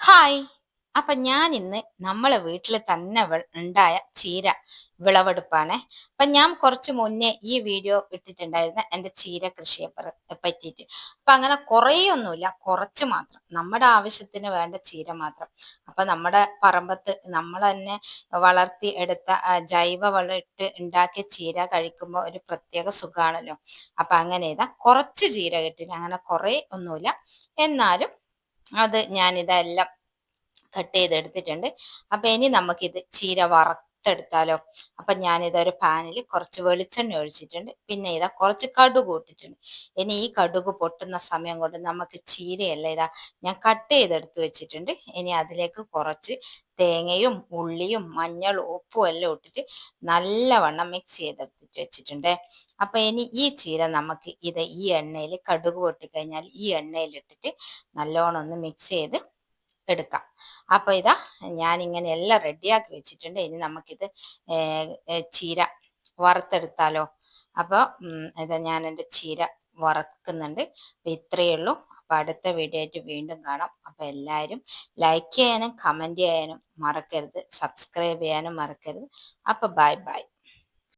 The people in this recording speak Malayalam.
ഹായ്. അപ്പൊ ഞാൻ ഇന്ന് നമ്മളെ വീട്ടിൽ തന്നെ ഉണ്ടായ ചീര വിളവെടുപ്പാണ്. അപ്പൊ ഞാൻ കുറച്ച് മുന്നേ ഈ വീഡിയോ ഇട്ടിട്ടുണ്ടായിരുന്ന എൻ്റെ ചീര കൃഷിയെ പറ്റിയിട്ട്. അപ്പൊ അങ്ങനെ കുറേയൊന്നുമില്ല, കുറച്ച് മാത്രം നമ്മുടെ ആവശ്യത്തിന് വേണ്ട ചീര മാത്രം. അപ്പൊ നമ്മുടെ പറമ്പത്ത് നമ്മൾ തന്നെ വളർത്തി എടുത്ത ജൈവ വളം ഇട്ട് ഉണ്ടാക്കിയ ചീര കഴിക്കുമ്പോൾ ഒരു പ്രത്യേക സുഖാണല്ലോ. അപ്പൊ അങ്ങനെ ഇതാ കുറച്ച് ചീര കിട്ടില്ല, അങ്ങനെ കുറേ ഒന്നുമില്ല. എന്നാലും അത് ഞാനിതെല്ലാം കട്ട് ചെയ്തെടുത്തിട്ടുണ്ട്. അപ്പൊ ഇനി നമുക്കിത് ചീര വറുത്തെടുത്താലോ. അപ്പൊ ഞാനിതൊരു പാനിൽ കുറച്ച് വെളിച്ചെണ്ണ ഒഴിച്ചിട്ടുണ്ട്, പിന്നെ ഇതാ കുറച്ച് കടുക് ഇട്ടിട്ടുണ്ട്. ഇനി ഈ കടുക് പൊട്ടുന്ന സമയം കൊണ്ട് നമുക്ക് ചീരയല്ല ഇതാ ഞാൻ കട്ട് ചെയ്തെടുത്ത് വെച്ചിട്ടുണ്ട്. ഇനി അതിലേക്ക് കുറച്ച് തേങ്ങയും ഉള്ളിയും മഞ്ഞളും ഉപ്പും എല്ലാം ഇട്ടിട്ട് നല്ലവണ്ണം മിക്സ് ചെയ്തെടുത്തിട്ട് വെച്ചിട്ടുണ്ട്. അപ്പൊ ഇനി ഈ ചീര നമുക്ക് ഈ എണ്ണയിൽ കടുക് പൊട്ടിക്കഴിഞ്ഞാൽ ഈ എണ്ണയിൽ ഇട്ടിട്ട് നല്ലോണം ഒന്ന് മിക്സ് ചെയ്ത് എടുക്കാം. അപ്പൊ ഇതാ ഞാൻ ഇങ്ങനെ എല്ലാം റെഡിയാക്കി വെച്ചിട്ടുണ്ട്. ഇനി നമുക്കിത് ചീര വറുത്തെടുത്താലോ. അപ്പൊ ഇതാ ഞാൻ എൻ്റെ ചീര വറക്കുന്നുണ്ട്. അപ്പൊ ഇത്രയേ ഉള്ളൂ. അപ്പൊ അടുത്ത വീഡിയോ ആയിട്ട് വീണ്ടും കാണാം. അപ്പൊ എല്ലാവരും ലൈക്ക് ചെയ്യാനും കമന്റ് ചെയ്യാനും മറക്കരുത്, സബ്സ്ക്രൈബ് ചെയ്യാനും മറക്കരുത്. അപ്പൊ ബൈ ബൈ.